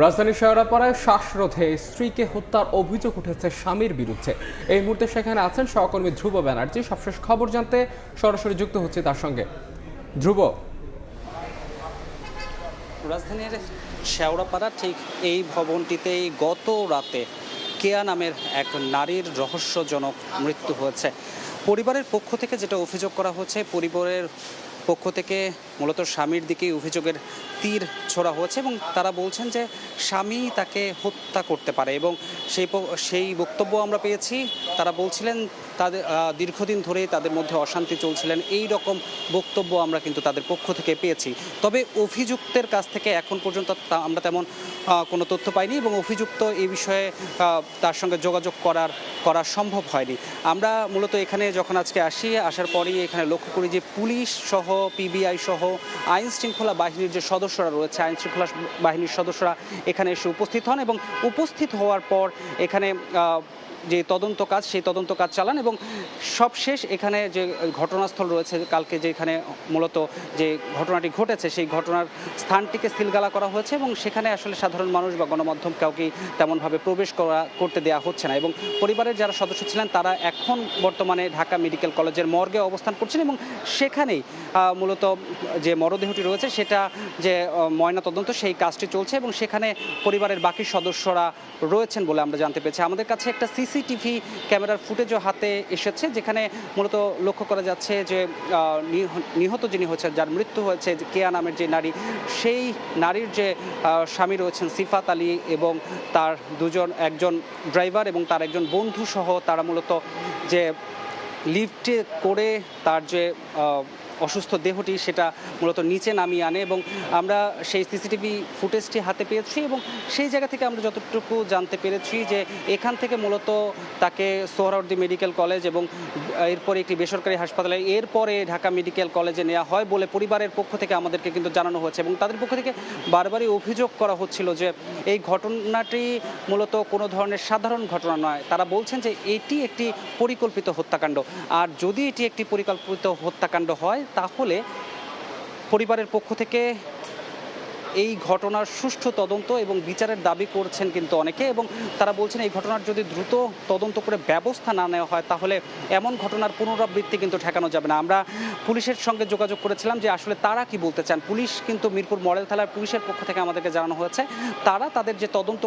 রাজধানীর শেওড়াপাড়ায় শ্বাসরোধে স্ত্রীকে হত্যার অভিযোগ উঠেছে স্বামীর বিরুদ্ধে। এই মুহূর্তে সেখানে আছেন সহকর্মী ধ্রুব ব্যানার্জি। সবশেষ খবর জানতে সরাসরি যুক্ত হচ্ছে তার সঙ্গে। ধ্রুব, রাজধানীর শেওড়াপাড়া ঠিক এই ভবনটিতেই গত রাতে কেয়া নামের এক নারীর রহস্যজনক মৃত্যু হয়েছে। পরিবারের পক্ষ থেকে যেটা অভিযোগ করা হচ্ছে, পরিবারের পক্ষ থেকে মূলত স্বামীর দিকেই অভিযোগের তীর ছোড়া হয়েছে এবং তারা বলছেন যে স্বামী তাকে হত্যা করতে পারে এবং সেই বক্তব্য আমরা পেয়েছি। তারা বলছিলেন তাদের দীর্ঘদিন ধরেই তাদের মধ্যে অশান্তি চলছিলেন, এই রকম বক্তব্য আমরা কিন্তু তাদের পক্ষ থেকে পেয়েছি। তবে অভিযুক্তের কাছ থেকে এখন পর্যন্ত আমরা তেমন কোনো তথ্য পাইনি এবং অভিযুক্ত এই বিষয়ে তার সঙ্গে যোগাযোগ করা সম্ভব হয়নি। আমরা মূলত এখানে যখন আজকে আসার পরেই এখানে লক্ষ্য করি যে পুলিশ সহ পিবিআই সহ আইন শৃঙ্খলা বাহিনীর যে সদস্যরা রয়েছে, আইন শৃঙ্খলা বাহিনীর সদস্যরা এখানে এসে উপস্থিত হন এবং উপস্থিত হওয়ার পর এখানে যে তদন্ত কাজ সেই তদন্ত কাজ চালান এবং সবশেষ এখানে যে ঘটনাস্থল রয়েছে, কালকে যেখানে মূলত যে ঘটনাটি ঘটেছে সেই ঘটনার স্থানটিকে সিলগালা করা হয়েছে এবং সেখানে আসলে সাধারণ মানুষ বা গণমাধ্যম কাউকেই তেমনভাবে প্রবেশ করতে দেওয়া হচ্ছে না এবং পরিবারের যারা সদস্য ছিলেন তারা এখন বর্তমানে ঢাকা মেডিকেল কলেজের মর্গে অবস্থান করছেন এবং সেখানেই মূলত যে মরদেহটি রয়েছে সেটা যে ময়নাতদন্ত সেই কাজটি চলছে এবং সেখানে পরিবারের বাকি সদস্যরা রয়েছেন বলে আমরা জানতে পেরেছি। আমাদের কাছে একটা সিসিটিভি ক্যামেরার ফুটেজও হাতে এসেছে, যেখানে মূলত লক্ষ্য করা যাচ্ছে যে নিহত যিনি হয়েছেন, যার মৃত্যু হয়েছে কেয়া নামের যে নারী, সেই নারীর যে স্বামী রয়েছেন সিফাত আলী এবং তার একজন ড্রাইভার এবং তার একজন বন্ধু সহ তারা মূলত যে লিফটে করে তার যে অসুস্থ দেহটি সেটা মূলত নিচে নামিয়ে আনে এবং আমরা সেই সিসিটিভি ফুটেজটি হাতে পেয়েছি এবং সেই জায়গা থেকে আমরা যতটুকু জানতে পেরেছি যে এখান থেকে মূলত তাকে সোহরাওয়ার্দী মেডিকেল কলেজ এবং এরপরে একটি বেসরকারি হাসপাতালে, এরপরে ঢাকা মেডিকেল কলেজে নেওয়া হয় বলে পরিবারের পক্ষ থেকে আমাদেরকে কিন্তু জানানো হয়েছে এবং তাদের পক্ষ থেকে বারবারই অভিযোগ করা হচ্ছিল যে এই ঘটনাটি মূলত কোনো ধরনের সাধারণ ঘটনা নয়। তারা বলছেন যে এটি একটি পরিকল্পিত হত্যাকাণ্ড, আর যদি এটি একটি পরিকল্পিত হত্যাকাণ্ড হয় তাহলে পরিবারের পক্ষ থেকে এই ঘটনার সুষ্ঠু তদন্ত এবং বিচারের দাবি করছেন কিন্তু অনেকে এবং তারা বলছেন এই ঘটনার যদি দ্রুত তদন্ত করে ব্যবস্থা না নেওয়া হয় তাহলে এমন ঘটনার পুনরাবৃত্তি কিন্তু ঠেকানো যাবে না। আমরা পুলিশের সঙ্গে যোগাযোগ করেছিলাম যে আসলে তারা কি বলতে চান। পুলিশ কিন্তু মিরপুর মডেল থানার পুলিশের পক্ষ থেকে আমাদেরকে জানানো হয়েছে তারা তাদের যে তদন্ত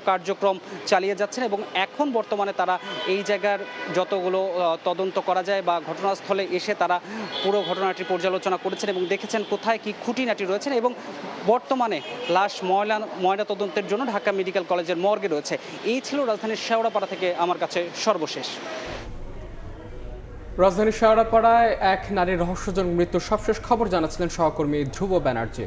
কার্যক্রম চালিয়ে যাচ্ছেন এবং এখন বর্তমানে তারা এই জায়গার যতগুলো তদন্ত করা যায় বা ঘটনাস্থলে এসে তারা পুরো ঘটনাটি পর্যালোচনা করেছেন এবং দেখেছেন কোথায় কি খুঁটিনাটি রয়েছেন এবং বর্তমানে লাশ ময়না তদন্তের জন্য ঢাকা মেডিকেল কলেজের মর্গে রয়েছে। এই ছিল রাজধানীর শেওড়াপাড়া থেকে আমার কাছে সর্বশেষ। রাজধানীর শেওড়াপাড়ায় এক নারীর রহস্যজনক মৃত্যুর সবশেষ খবর জানাচ্ছিলেন সহকর্মী ধ্রুব ব্যানার্জি।